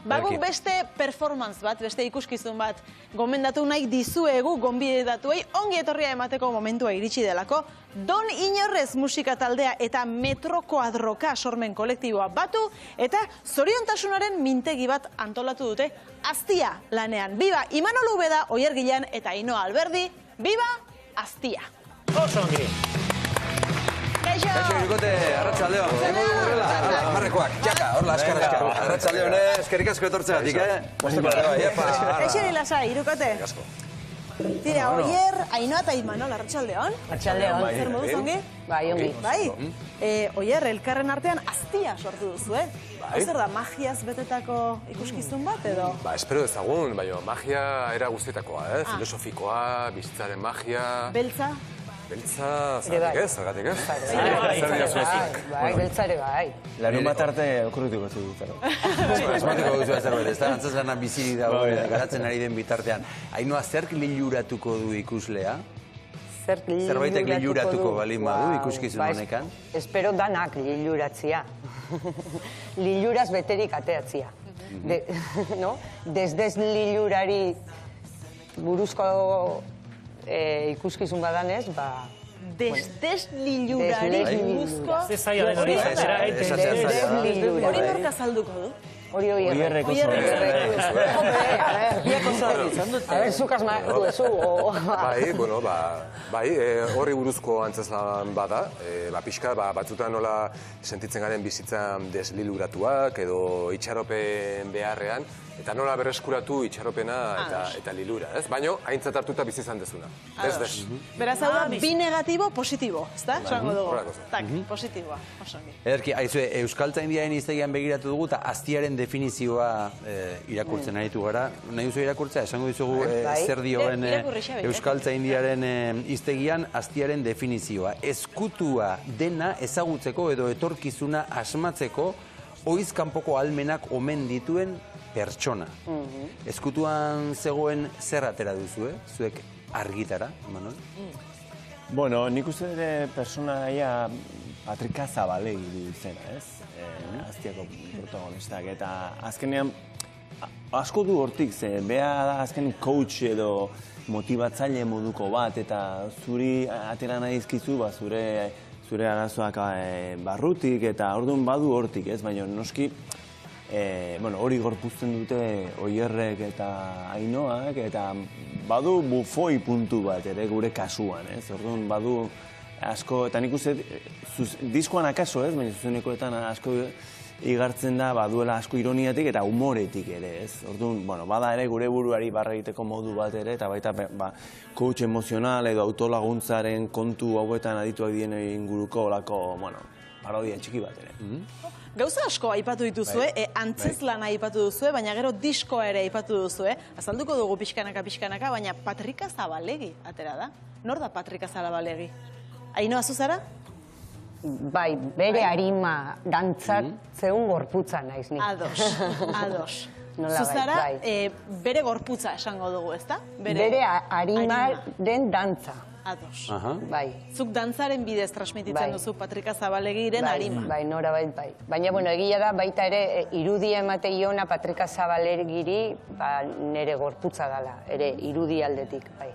Baguk beste performance bat, beste ikuskizun bat, gomendatu nahi dizuegu, gonbidatuei, ongi etorria emateko momentua iritsi delako, Don Inorrez musika taldea eta Metro Koadroka sormen kolektiboa batu, eta zoriontasunaren mintegi bat antolatu dute Aztia lanean. Biba Imanol Ubeda, Oier Gilan eta Ainhoa Alberdi, biba Aztia! Oso ongi! Kaixo! Kaixo, Irukote, arratsaldeon. Marrekoak, txaka, horla, askar. Arratsaldeon, eskerrik asko etortzegatik, Kaixo lasai, Irukote. Tira, Oier, Ainhoa eta Imanol, arratsaldeon. Arratsaldeon. Zer moduz ongi? Bai, ongi. Bai? Oier, elkarren artean Aztia sortu duzu, Zer da, magiaz betetako ikuskizun bat, edo? Espero ezagun, baina magia era guztietakoa, filosofikoa, bizitzaren magia... Beltza? Beltza, zergatik ez? Bai, beltza ere bai. Larun bat arte okurrituko dut. Esmatiko duzu zerbait, ez da? Antzaz lana bizi dago, garatzen ari den bitartean. Ainhoa, zerk liluratuko du ikuslea? Zerbaitek liluratuko balin badu ikuskizun honekan? Espero danak liluratzia. Liluraz beterik ateatzia. Desdez lilurari buruzko ikuskizun badanez, Desdez lilurari buruzko... Zezaila den hori, Hori norka salduko du? Hori Oierrek. A ber, zukaz maizu ezu. Bai, bueno, bai, horri buruzko antzazlan bada, pixka, batzutan nola sentitzen garen bizitzan desliluratuak edo itxaropen beharrean, eta nola berreskuratu itxaropena eta lilura, ez? Baina, aintzat hartuta bizi izan dezuna. Beraz, hau da, bi negatibo, positibo, ez da? Soango dugu. Tak, positiboa, oso ongi. Ederki, haizue, Euskaltzaindiaren iztegian begiratu dugu, eta Aztiaren definizioa irakurtzen aritu gara. Nahi duzu irakurtzea, esango dizugu zer dioen Euskaltzaindiaren iztegian Aztiaren definizioa. Ezkutua dena ezagutzeko edo etorkizuna asmatzeko oiz kanpoko ahalmenak omen dituen pertsona. Ezkutuan zegoen zer atera duzu, zuek argitara, Manol? Bueno, nik uste ere personaia Patrika Zabalegi izena, ez? Aztiako protagonistak, eta azkenean asko du hortik, ze bea da azken coach edo motibatzaile moduko bat, eta zuri atera nahi izkizu, zure arazoak barrutik, eta orduan badu hortik, ez? Baina noski, hori gorpuzten dute Oierrek eta Ainhoak, eta badu bufoi puntu bat ere gure kasuan, ez? Orduan badu asko, eta nik uste diskoan akaso, ez? Baina zuzenekoetan asko igartzen da, baduela asko ironiatik eta humoretik ere, ez? Orduan, bada ere gure buruari barra egiteko modu bat ere, eta baita coach emozional edo autolaguntzaren kontu hauetan adituak dien inguruko olako, parodia txiki bat ere. Gauza asko aipatu dituzue, antzezlana aipatu duzue, baina gero diskoa ere aipatu duzue. Azalduko dugu pixkanaka, baina Patrika Zabalegi atera da. Nor da Patrika Zabalegi? Ainhoa, zuzara? Bai, bere harima dantzatzeun gorputza naiz nik. Ados. Zuzara, bere gorputza esango dugu, ezta? Bere harimaren dantza. Ados. Bai. Zuk dantzaren bidez transmititzen duzu Patrika Zabalegiren harima. Bai, norabait bai. Baina, egia da baita ere irudia emate iona Patrika Zabalegiri nire gorputza dela, ere irudi aldetik, bai.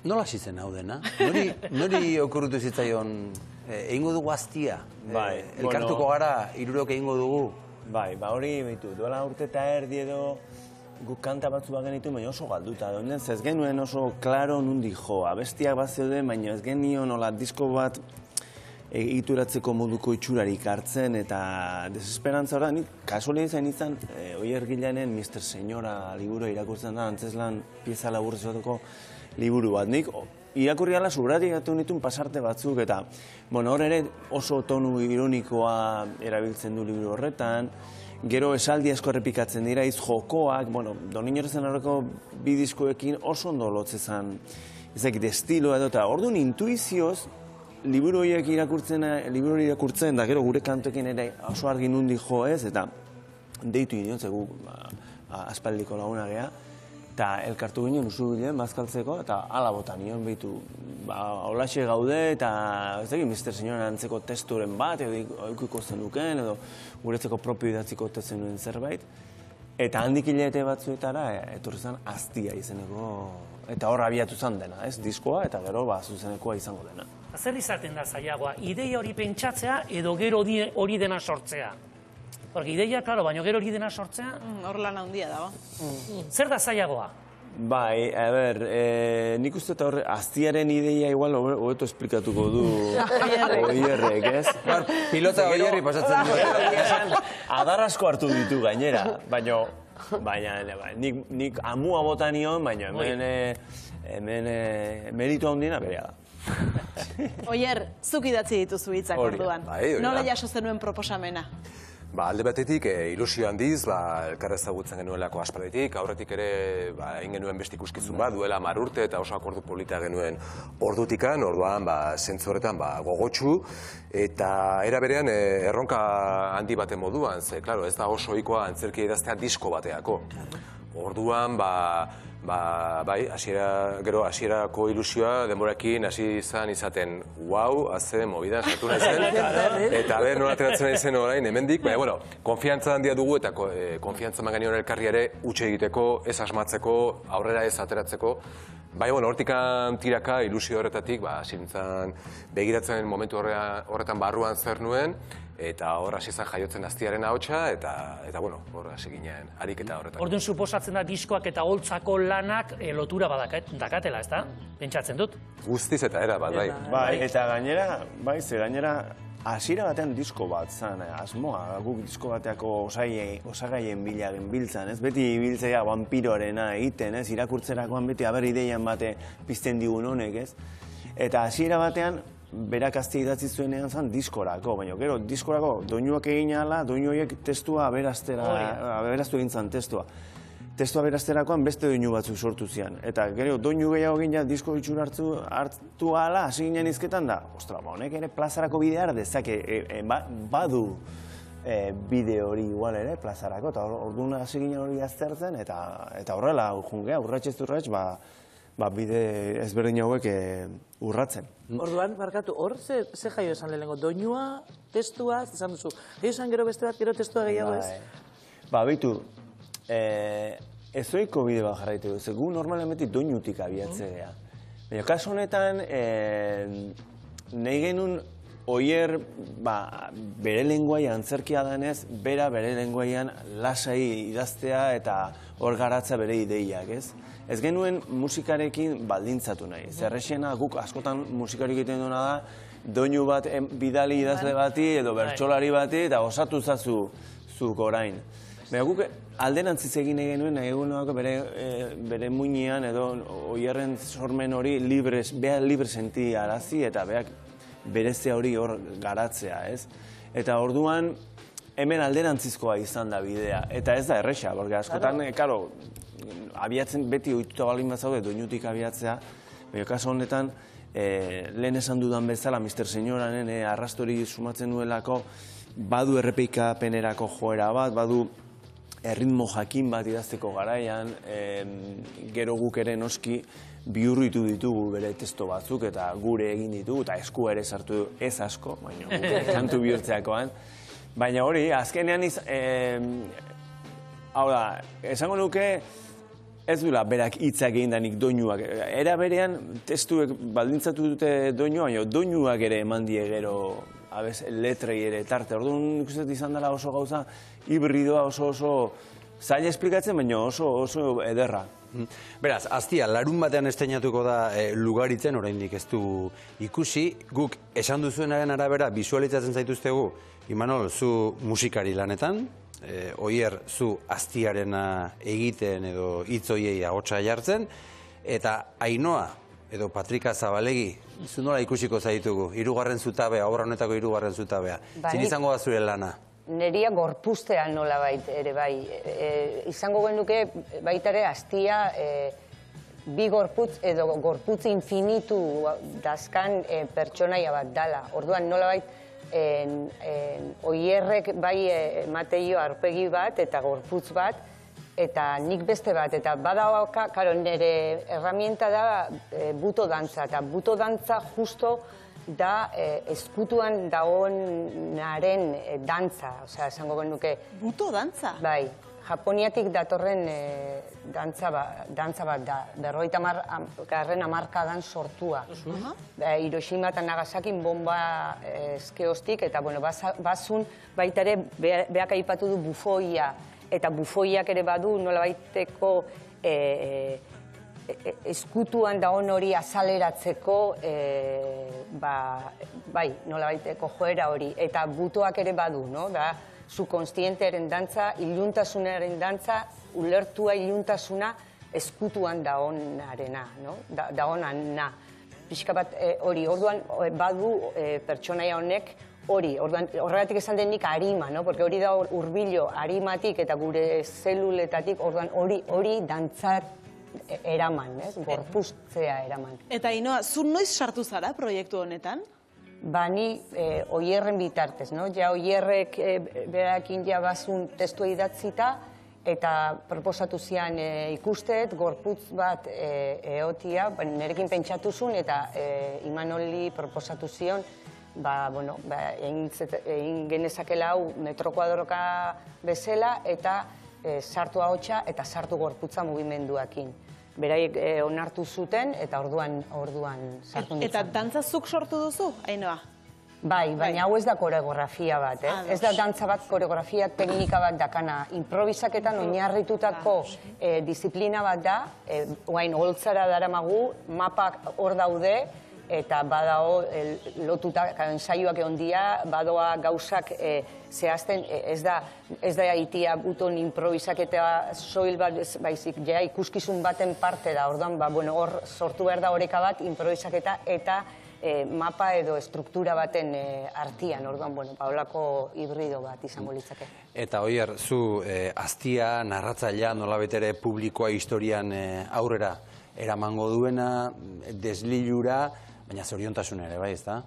Nola zitzen hau dena? Nori okurrutu zitzaion, egingo dugu Aztia? Elkartuko gara, hirurok egingo dugu? Bai, hori behitu, duela urte eta erdi edo guk kanta batzu bat genitu, baina oso galduta. Ez genuen oso klaro nundi jo, abestiak bat zeuden, baina ez genio nola disko bat egituratzeko moduko itxurarik hartzen, eta desesperantza hori, nik kasualien izan, Oier Gilanen Mr. Señora liburu irakurtzen da, antzeslan pieza laburrez bateko liburu bat. Nik irakurri ala subratik gatu nituen pasarte batzuk, eta hor ere oso tonu ironikoa erabiltzen du liburu horretan, gero esaldi asko errepikatzen dira, jokoak, Don Inorrezen horreko bi diskoekin oso ondo lotzezan, ezakit estilo edo, eta orduan intuizioz, liburu horiek irakurtzen, da gero gure kantoekin ere oso argi nundi jo ez, eta deitu inion, zegu aspaldiko laguna geha, Eta elkartu ginen usu bidean bazkaltzeko, eta ala bota nion behitu. Holaxe gaude, eta ez dakit, Mr. Senyoren antzeko testuren bat, edo eukiko zenuken, edo guretzeko propio idatziko zenuen zerbait. Eta handik hilabete batzuetara, etorri zen Aztia izeneko, eta hor abiatu zen dena, ez? Diskoa, eta gero zuzenekoa izango dena. Zer izaten da zailagoa, ideia hori pentsatzea edo gero hori dena sortzea? Porque ideia, klaro, baina gero hori dena sortzea... Hor lan handia dago. Zer da zailagoa? Bai, a ber, nik uste eta horre, Aztiaren ideia igual hobeto esplikatuko du Oierrek, ez? Pilota Oierri pasatzen du. Adar asko hartu ditu gainera, baina nik amua bota nion, baina hemen meritu handiena berea da. Oier, zuk idatzi dituzu hitzak orduan. Nola jaso zenuen proposamena? Alde batetik, ilusio handiz, elkar ezagutzen genuelako aspalditik, aurretik ere egin genuen beste ikuskizun bat, duela 10 urte eta oso akordu polita genuen ordutikan, orduan zentzu horretan gogotsu, eta era berean erronka handi baten moduan, ze, klaro, ez da oso ohikoa antzerkia idaztea disko bateako. Orduan, bai, hasierako ilusioa denborarekin hasi izan izaten, wow, haze, movida, sartu nahi zen, eta nola ateratzen nahi zen orain, hemendik, baina, bueno, konfiantza handia dugu eta konfiantza eman genion elkarri ere utxe egiteko, ez asmatzeko, aurrera ez ateratzeko, bai, bueno, hortikan tiraka ilusio horretatik, hasi nintzen begiratzen momentu horretan barruan zer nuen, eta hor hasi zen jaiotzen Aztiaren ahotsa, eta bueno, hor hasi ginen ariketa horretan. Orduan suposatzen da diskoak eta holtzako lanak lotura dakatela, ez da? Pentsatzen dut? Guztiz eta era bat, bai. Bai, eta gainera, hasiera batean disko bat zen, asmoa, guk disko bateako osagaien bila genbiltzan, ez? Beti biltzea vampiroarena egiten, ez? Irakurtzerakoan beti aber ideian bate pizten digun honek, ez? Eta hasiera batean, berak Aztia idatzi zuenean zen diskorako, baina gero diskorako doinuak egin ahala, doinu horiek testua aberaztu egin zen testua. Testua aberazterakoan beste doinu batzuk sortu zian. Eta gero doinu gehiago egin disko itxura hartu ahala, hasi ginen izketan da, ostra, honek ere plazarako bidea dezake, badu bide hori igual ere plazarako, eta orduan hasi ginen hori aztertzen, eta horrela, jungea, urratxez, bide ezberdin hauek urratzen. Orduan, barkatu, hor ze jaio esan lehenengo? Doinua, testua, esan duzu. Jaio esan gero beste bat, gero testua gehiago ez? Beitu, ez oiko bide bat jarraitu duzu. Gu normalen beti doinutik abiatzea. Baina, kasu honetan, nahi genuen Oier, bere lenguaian antzerkia denez, bere lenguaian lasai idaztea eta hor garatza bere ideiak, ez? Ez genuen musikarekin baldintzatu nahi. Zerrexena guk askotan musikarik egiten duena da, doinu bat bidali idazle bati edo bertsolari bati eta osatu zazu zuk orain. Baina guk alderantziz egin genuen nahi egunak bere muinean edo Oierren sormen hori behar libre senti arazi eta behar berezea hori hor garatzea, ez? Eta orduan, hemen alderantzizkoa izan da bidea. Eta ez da erresa, porque askotan, karo, abiatzen beti ohituta baldin bazaude doinutik abiatzea, baina kasu honetan, lehen esan dudan bezala, Mr. Senyoranen arrastori sumatzen nuelako, badu errepeikapenerako joera bat, badu erritmo jakin bat idazteko garaian, gero guk ere noski, bihurritu ditugu bere testo batzuk eta gure egin ditugu eta eskua ere sartu ez asko, baina kantu bihurtzeakoan. Baina hori, azkenean hau da, esango nuke ez duela berak hitzak egin danik doinuak. Era berean testuek baldintzatu dute doinua, baina doinuak ere eman die gero letrei ere tarte. Orduan ikusten izan dela oso gauza hibridoa oso zaila esplikatzen, baina oso ederra. Beraz, Aztia, larun batean estreinatuko da Lugaritzen, oraindik ez du ikusi. Guk esan duzuenaren arabera bisualizatzen zaituztegu, Imanol, zu musikari lanetan, Oier, zu Aztiarena egiten edo hitz hoiei ahotsa jartzen, eta Ainoa edo Patrika Zabalegi, zu nola ikusiko zaitugu, 3. zutabea, obra honetako 3. zutabea. Zin izango da zure lana? Neria gorpuztea nolabait ere bai. Izango genuke baita ere Aztia bi gorputz edo gorputz infinitu dazkan pertsonaia bat dala. Orduan nolabait Oierrek bai emateio aurpegi bat eta gorputz bat eta nik beste bat, eta badauka, karo, nire herramienta da buto dantza, eta buto dantza justo da eskutuan dagoenaren dantza, osea, esango genuke. Buto dantza? Bai, Japoniatik datorren dantza bat da, 50. hamarkadan sortua. Hiroshima eta Nagasakin bomba eskeoztik, eta bazun baita ere beak aipatu du bufoia, eta bufoiak ere badu nolabaiteko eskutuan dagoen hori azaleratzeko, bai, nolabaiteko joera hori, eta butoak ere badu, da, zu konstientearen dantza, iluntasunaren dantza, ulertua iluntasuna eskutuan dagoenarena, dagoenana. Pixka bat hori, orduan badu pertsonaia honek hori, horregatik esan denik arima, porque hori da hurbilo arimatik eta gure zeluletatik, orduan hori dantzat eraman, gorpuztzea eraman. Eta Ainoa, zu noiz sartu zara proiektu honetan? Ba, ni Oierren bitartez, ja Oierrek berakin ja bazun testua idatzita, eta proposatu zian ikusteet, gorputz bat eotia, nerekin pentsatu zuen, eta Imanoli proposatu zion, egin genezakela hau metro kuadroka bezala, eta sartu ahotsa eta sartu gorputza mugimenduakin. Beraiek onartu zuten, eta orduan sartu nintzen. Eta dantzazuk sortu duzu, Ainoa? Bai, baina hau ez da koreografia bat, ez da dantza bat, koreografia teknika bat dakana. Improvisaketan oinarritutako disiplina bat da, oain holtzara daramagu, mapak hor daude, eta badao lotuta, ensaioak egon dira, badoa gauzak zehazten, ez da itia buton improvisaketa soil bat, baizik, ja ikuskizun baten parte da, orduan, hor sortu behar da oreka bat, improvisaketa eta mapa edo struktura baten artian, orduan, holako hibrido bat izango litzake. Eta Oier, zu aztia, narratzailea, nolabait ere publikoa historian aurrera eramango duena, deslilura, baina zoriontasuna ere, bai, ez da?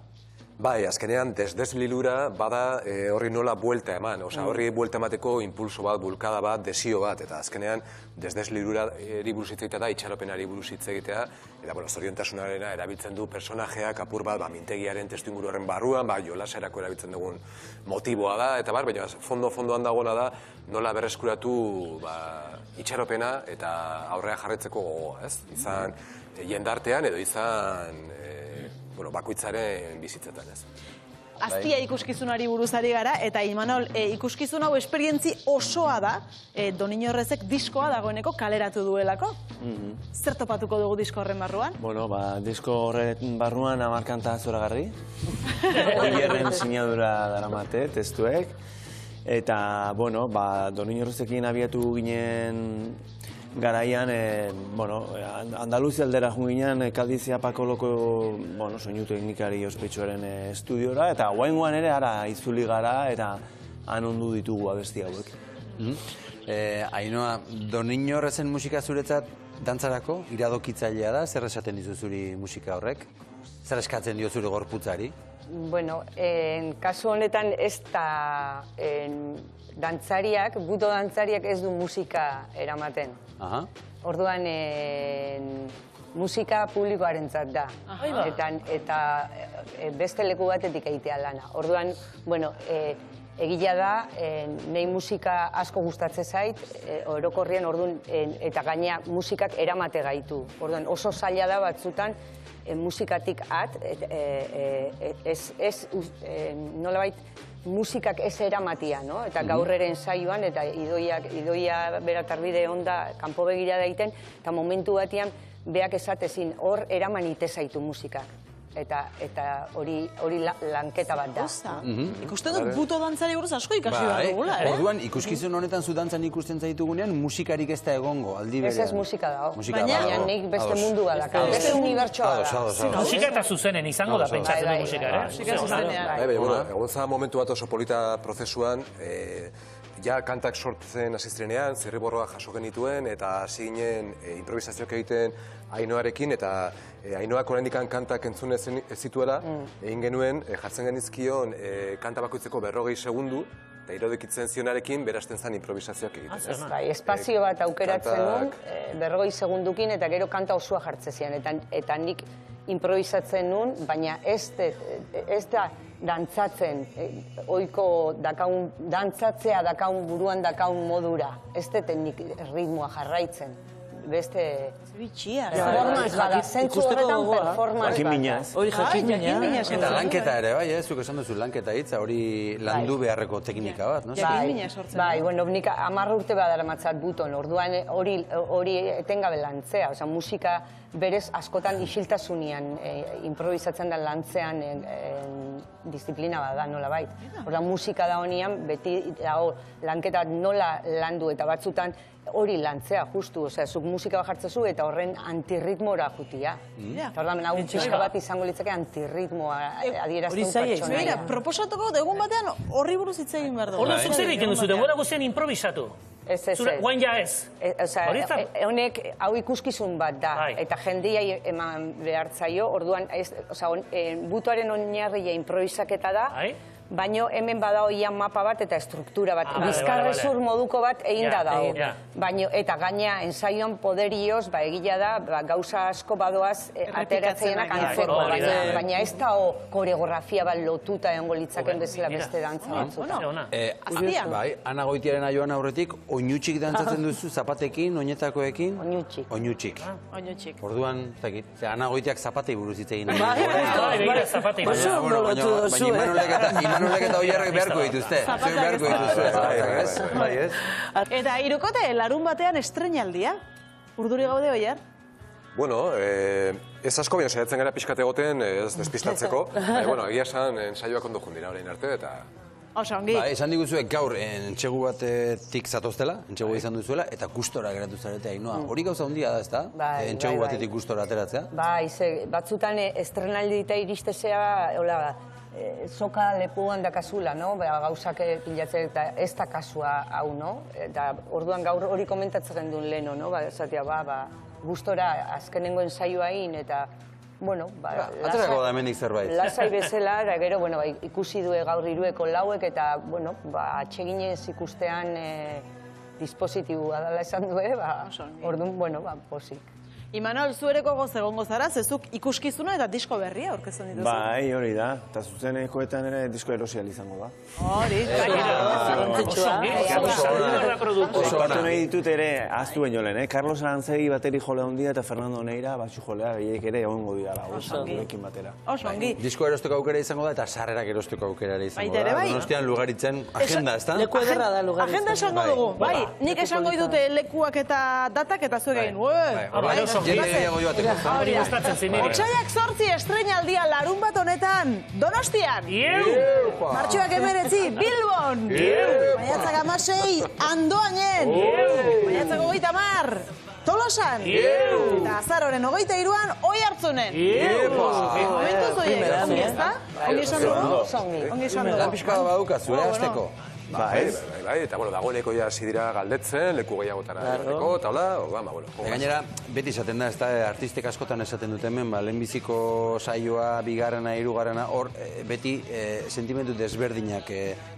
Bai, azkenean, deslilura bada horri nola buelta eman, horri buelta emateko impulso bat, bulkada bat, desio bat, eta azkenean, deslilura buruz hitz egitea da, itxaropenari buruz hitz egitea, eta zoriontasunarena erabiltzen du personajeak apur bat, mintegiaren testuinguru horren barruan, jolaserako erabiltzen dugun motiboa da, eta baina fondoan dagoena da, nola berreskuratu itxaropena eta aurrea jarretzeko gogoa, ez? Izan jendartean edo izan bakoitzaren bizitzetan, ez. Aztia ikuskizunari buruz ari gara, eta Imanol, ikuskizun hau esperientzi osoa da, Doniñorrezek diskoa dagoeneko kaleratu duelako. Zer topatuko dugu disko horren barruan? Disko horren barruan 10 kanta zoragarri. Oierren sinadura daramate, testuek. Eta, Doniñorrezekin abiatu ginen garaian, Andaluzia aldera joan ginen, Kaldizia Pakoloko soinu teknikari ospetsuaren estudiora, eta guaingoan ere ara itzuli gara, eta han ondu ditugu abesti hauek. Ainoa, Doniñorrezen musika zuretzat dantzarako iradokitzailea da, zer esaten dizu zuri musika horrek? Zer eskatzen dio zure gorputzari? Kasu honetan ez da dantzariak, buto dantzariak ez du musika eramaten. Orduan, musika publikoarentzat da. Eta beste leku batetik egitea lana. Orduan, egia da, nahi musika asko gustatzen zait, orokorrian, eta gaina musikak eramate gaitu. Orduan, oso zaila da batzutan, musikatik nolabait, musikak ez eramatia, eta gaurreren saioan, eta idoia beratarbide onda kanpo begira daiten, eta momentu batean beak esatezin hor eraman itezaitu musikak. Eta hori lanketa bat da. Ikusten dut buto dantzari buruz asko ikasi behar dugula, Orduan, ikuskizun honetan zu dantzan ikusten zaitugunean, musikarik ez da egongo, aldi berean. Ez musika dago. Baina nik beste mundu bat da. Beste unibertsoa da. Musika eta zuzenen izango da, pentsatzen du musika, Musika zuzenean. Egon za momentu bat oso polita prozesuan, ja kantak sortzen asistrenean, zirriborroa jaso genituen, eta hasi ginen improvisazioak egiten Ainoarekin, eta Ainoak oraindik kantak entzun ez zituela, egin genuen, jartzen genizkion kanta bakoitzeko 40 segundu, eta irudikitzen zionarekin berasten zen improvisazioak egiten, ez? Bai, espazio bat aukeratzen nuen, 40 segundukin, eta gero kanta osoa jartzen zian, eta nik improvisatzen nuen, baina ez da dantzatzen, oiko dakaun, dantzatzea dakaun buruan dakaun modura, ez deten nik ritmoa jarraitzen, beste... Bitxia. Performance bada, zentzu horretan performance bada. Hori jakin minaz. Eta lanketa ere, bai, zuk esan duzu lanketa hitza, hori landu beharreko teknika bat, no? Bai, bueno, nik 10 urte badaramatzaat buton, orduan hori etengabe lantzea, osea, musika berez askotan isiltasunian improvisatzen da lantzean disiplina bada, nola bait. Orduan musika da honian, beti dago lanketa nola landu eta batzutan hori lantzea, justu, osea, zuk musika bat jartzezu eta horren antirritmora jutia. Eta orduan, hau pixka bat izango litzake antirritmoa adierazten pertsonaia. Mira, proposatuko egun batean horri buruz hitz egin behar dugu. Hori zuk zer egiten duzu, denbora guztian improvisatu. Ez. Guain ja ez. Honek hau ikuskizun bat da, eta jendiai eman behartzaio, orduan, butuaren oinarria improvisaketa da, baina hemen bada oian mapa bat eta struktura bat. Bizkarrezur moduko bat egin da dago. Eta gaina ensaioan poderioz, egila da, gauza asko badoaz ateratzeenak antzeko. Baina ez da koreografia bat lotuta egongo litzaken bezala beste dantza batzuta. Bai, Ana Goitiaren aioan aurretik, oinutxik dantzatzen duzu zapatekin, oinetakoekin? Oinutxik. Oinutxik. Oinutxik. Orduan, Ana Goitiak zapatei buruz hitz egin. Imanolek eta Oierrek beharko dituzte. Eta irukote, larun batean estreinaldia. Urduri gaude, Oier? Bueno, ez asko baina saiatzen gara pixkat egoten, ez despistatzeko. Egia esan, ensaioak ondo jundira orain arte, eta... Oso, ongi. Esan diguzuek gaur, entxegu batetik zatoztela, entxegu izan duzuela, eta gustora geratu zarete Ainhoa. Hori gauza handia da, ezta? Entxegu batetik gustora ateratzea? Bai, batzutan estrenaldi eta iristezea, soka lepuan dakazula, gauzak pilatzen eta ez da kasua hau, eta orduan gaur hori komentatzen duen leheno, esatea, gustora azkenengo ensaioa egin, eta atzerako da hemendik zerbait. Lasai bezala, eta gero ikusi du gaur 3:00 eta atseginez ikustean dispositibua dela esan du, orduan, posik. Imanol, zuereko goz egongo zara, zezuk ikuskizuna eta disko berria aurkezten dituzu. Bai, hori da. Eta zuzenekoetan ere disko erosial izango da. Hori. Oso batu nahi ditut ere, aztu baino lehen, Carlos Arantzegi bateri jolea handia eta Fernando Neira batxu jolea gehiek ere egongo dira gurekin batera. Oso ongi. Disko erosteko aukera izango da eta sarrerak erosteko aukera ere izango da. Donostian Lugaritzen agenda, ezta? Leku ederra da Lugaritzen. Agenda esango dugu, bai. Nik esango ditute lekuak eta datak eta zuek egin. Otsaiak 8 estreinaldia larun bat honetan, Donostian! Martxoak 19, Bilbon! Maiatzak 16, Andoainen! Maiatzak 30, Tolosan! Eta azaroren 23an, Oiartzunen! Momentu zoiek, ongi ez da? Ongi esan dugu? Ongi esan dugu. Lan pixka badukazu, azteko? Bai, eta dagoeneko ja hasi dira galdetzen, leku gehiagotara emateko, eta hola, Gainera, beti esaten da, ez da, artistek askotan esaten dut hemen, lehenbiziko saioa, bigarrena, hirugarrena, hor, beti sentimendu desberdinak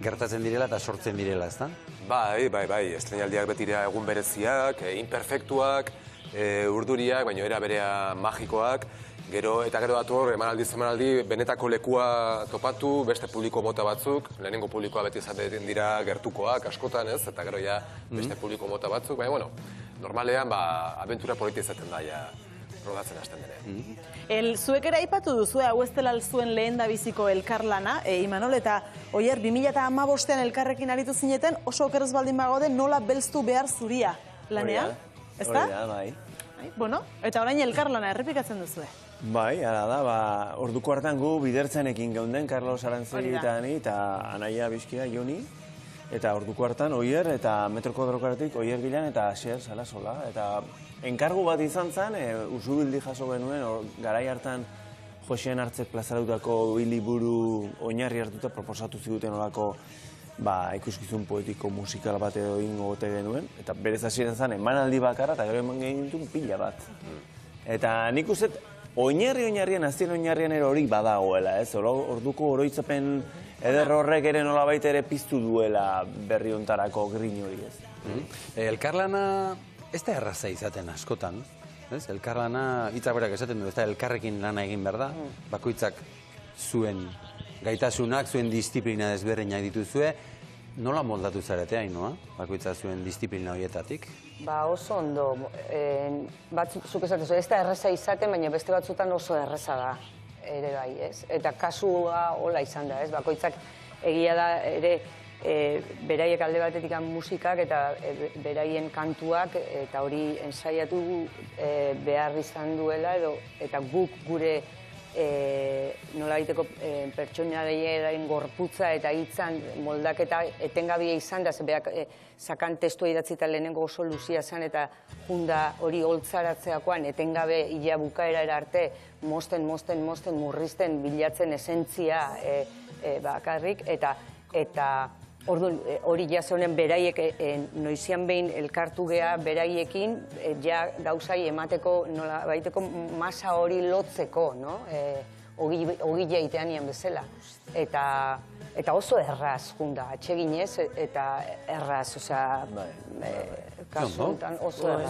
gertatzen direla eta sortzen direla, ez da? Bai, estreinaldiak beti dira egun bereziak, imperfektuak, urduriak, baina era berea magikoak, eta gero dator, emanaldi, benetako lekua topatu, beste publiko mota batzuk, lehenengo publikoa beti izaten dira gertukoak, askotan ez, eta gero ja beste publiko mota batzuk, baina, normalean, abentura polita izaten da, ja, rodatzen hasten denean. Zuek ere aipatu duzu, hau ez dela zuen lehen da biziko elkarlana, Imanol, eta Oier, 2015an elkarrekin aritu zineten, oso okerrez baldin bagode, nola belztu behar zuria lanean, ez da? Hori da, bai. Bueno, eta orain elkarlana errepikatzen duzue. Bai, ara da, orduko hartan gu bidertzenekin geunden, Carlos Arantzegi eta Anaia Bizkia, Joni, eta orduko hartan Oier eta Metroko Drokaratik Oier Gilan eta Asier Salasola, eta enkargu bat izan zen, usubildi jaso genuen, garai hartan Joseen Hartzek plazaratutako liburu oinarri hartuta proposatu ziguten olako ikuskizun poetiko musikal bat edo ingo gote genuen, eta berez hasieran zen emanaldi bakarra, eta gero eman genitun pila bat. Eta nik uste, oinarrian, azien oinarrian hori badagoela, ez? Orduko oroitzapen eder horrek ere nolabait ere piztu duela berri hontarako grin hori ez. Elkarlana ez da erraza izaten askotan, elkarlana hitzak berak esaten du, ez da elkarrekin lana egin behar da, bakoitzak zuen gaitasunak, zuen disiplina desberdinak dituzue, nola moldatu zarete hainoa, bakoitzak zuen disiplina horietatik? Oso ondo, zuk esatezu, ez da erraza izaten, baina beste batzutan oso erraza da ere bai, ez? Eta kasua hola izan da, ez? Bakoitzak egia da ere beraiek alde batetik musikak eta beraien kantuak eta hori ensaiatu behar izan duela eta guk gure nolabaiteko pertsonaiaren gorputza eta hitzan moldaketa etengabea izan da, berak sakan testua idatzita lehenengo oso luzia zen eta junda hori holtzaratzeakoan etengabe ia bukaerara arte mozten, murrizten, bilatzen esentzia bakarrik eta orduan, hori jasonen beraiek noizian behin elkartu geha beraiekin, ja gauzai emateko, nolabaiteko masa hori lotzeko, ogi jaitean bezala. Eta oso erraz, junda, atseginez eta erraz, kasu honetan oso erraz.